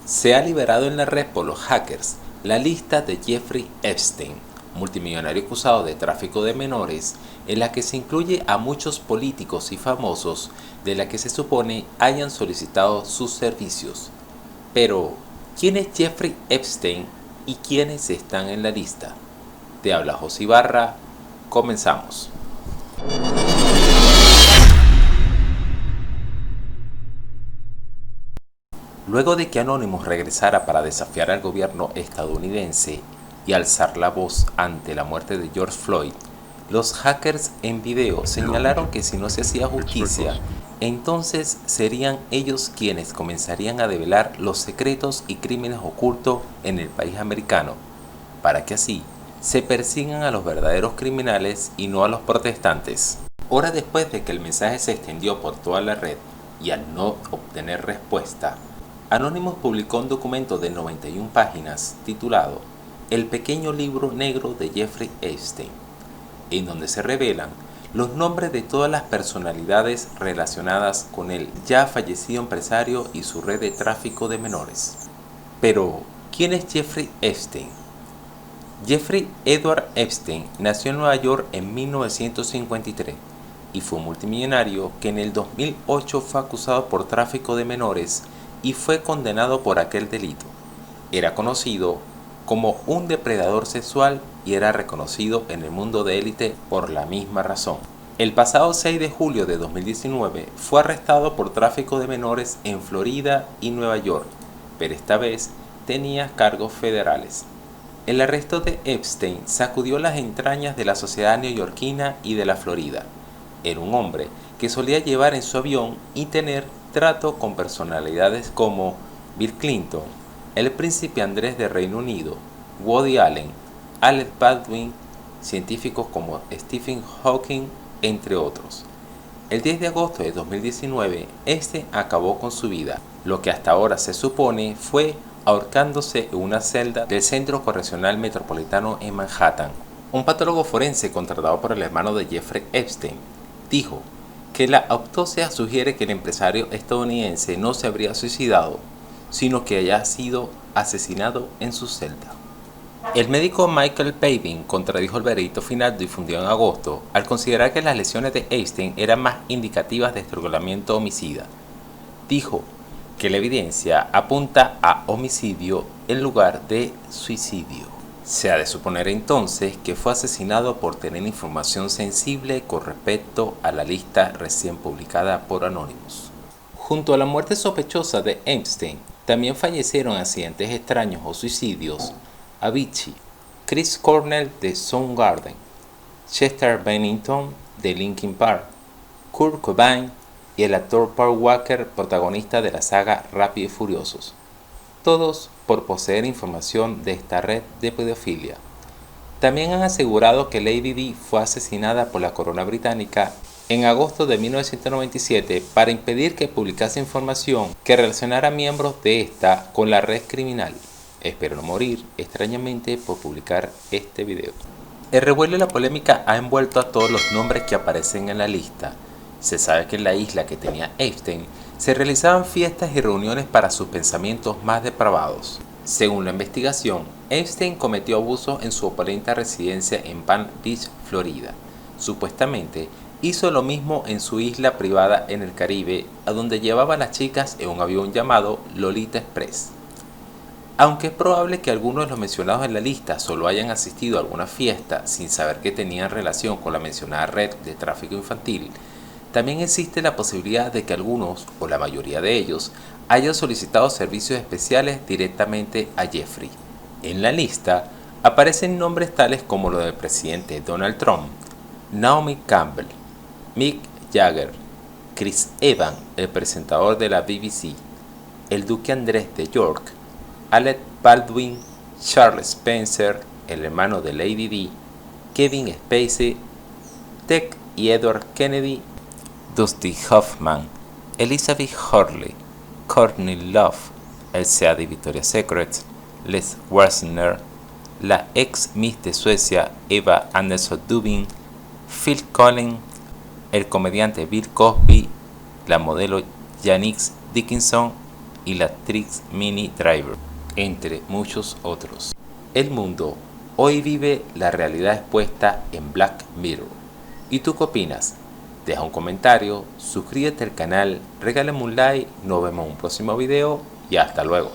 Se ha liberado en la red por los hackers la lista de Jeffrey Epstein, multimillonario acusado de tráfico de menores, en la que se incluye a muchos políticos y famosos de la que se supone hayan solicitado sus servicios. Pero, ¿quién es Jeffrey Epstein y quiénes están en la lista? Te habla José Ibarra, comenzamos. Luego de que Anonymous regresara para desafiar al gobierno estadounidense y alzar la voz ante la muerte de George Floyd, los hackers en video señalaron que si no se hacía justicia, entonces serían ellos quienes comenzarían a develar los secretos y crímenes ocultos en el país americano, para que así se persigan a los verdaderos criminales y no a los protestantes. Horas después de que el mensaje se extendió por toda la red y al no obtener respuesta, Anonymous publicó un documento de 91 páginas titulado El pequeño libro negro de Jeffrey Epstein, en donde se revelan los nombres de todas las personalidades relacionadas con el ya fallecido empresario y su red de tráfico de menores. Pero, ¿quién es Jeffrey Epstein? Jeffrey Edward Epstein nació en Nueva York en 1953 y fue un multimillonario que en el 2008 fue acusado por tráfico de menores y fue condenado por aquel delito. Era conocido como un depredador sexual y era reconocido en el mundo de élite por la misma razón. El pasado 6 de julio de 2019 fue arrestado por tráfico de menores en Florida y Nueva York, pero esta vez tenía cargos federales. El arresto de Epstein sacudió las entrañas de la sociedad neoyorquina y de la Florida. Era un hombre que solía llevar en su avión y tener trato con personalidades como Bill Clinton, el príncipe Andrés de Reino Unido, Woody Allen, Alec Baldwin, científicos como Stephen Hawking, entre otros. El 10 de agosto de 2019, este acabó con su vida, lo que hasta ahora se supone fue ahorcándose en una celda del Centro Correccional Metropolitano en Manhattan. Un patólogo forense contratado por el hermano de Jeffrey Epstein dijo que la autopsia sugiere que el empresario estadounidense no se habría suicidado, sino que haya sido asesinado en su celda. El médico Michael Pavin contradijo el veredicto final difundido en agosto al considerar que las lesiones de Epstein eran más indicativas de estrangulamiento homicida. Dijo que la evidencia apunta a homicidio en lugar de suicidio. Se ha de suponer entonces que fue asesinado por tener información sensible con respecto a la lista recién publicada por Anonymous. Junto a la muerte sospechosa de Epstein, también fallecieron accidentes extraños o suicidios Avicii, Chris Cornell de Soundgarden, Chester Bennington de Linkin Park, Kurt Cobain y el actor Paul Walker, protagonista de la saga Rápidos y Furiosos, todos por poseer información de esta red de pedofilia. También han asegurado que Lady Di fue asesinada por la corona británica en agosto de 1997 para impedir que publicase información que relacionara miembros de esta con la red criminal. Espero no morir extrañamente por publicar este video. El revuelo y la polémica ha envuelto a todos los nombres que aparecen en la lista. Se sabe que en la isla que tenía Epstein se realizaban fiestas y reuniones para sus pensamientos más depravados. Según la investigación, Epstein cometió abusos en su opulenta residencia en Palm Beach, Florida. Supuestamente, hizo lo mismo en su isla privada en el Caribe, a donde llevaba a las chicas en un avión llamado Lolita Express. Aunque es probable que algunos de los mencionados en la lista solo hayan asistido a alguna fiesta sin saber que tenían relación con la mencionada red de tráfico infantil, también existe la posibilidad de que algunos, o la mayoría de ellos, hayan solicitado servicios especiales directamente a Jeffrey. En la lista aparecen nombres tales como los del presidente Donald Trump, Naomi Campbell, Mick Jagger, Chris Evans, el presentador de la BBC, el duque Andrés de York, Alec Baldwin, Charles Spencer, el hermano de Lady Di, Kevin Spacey, Ted y Edward Kennedy, Dusty Hoffman, Elizabeth Hurley, Courtney Love, el CEO de Victoria's Secret, Les Wexner, la ex Miss de Suecia Eva Andersson Dubin, Phil Collins, el comediante Bill Cosby, la modelo Janice Dickinson, y la Trix Mini Driver, entre muchos otros. El mundo hoy vive la realidad expuesta en Black Mirror. ¿Y tú qué opinas? Deja un comentario, suscríbete al canal, regálame un like, nos vemos en un próximo video y hasta luego.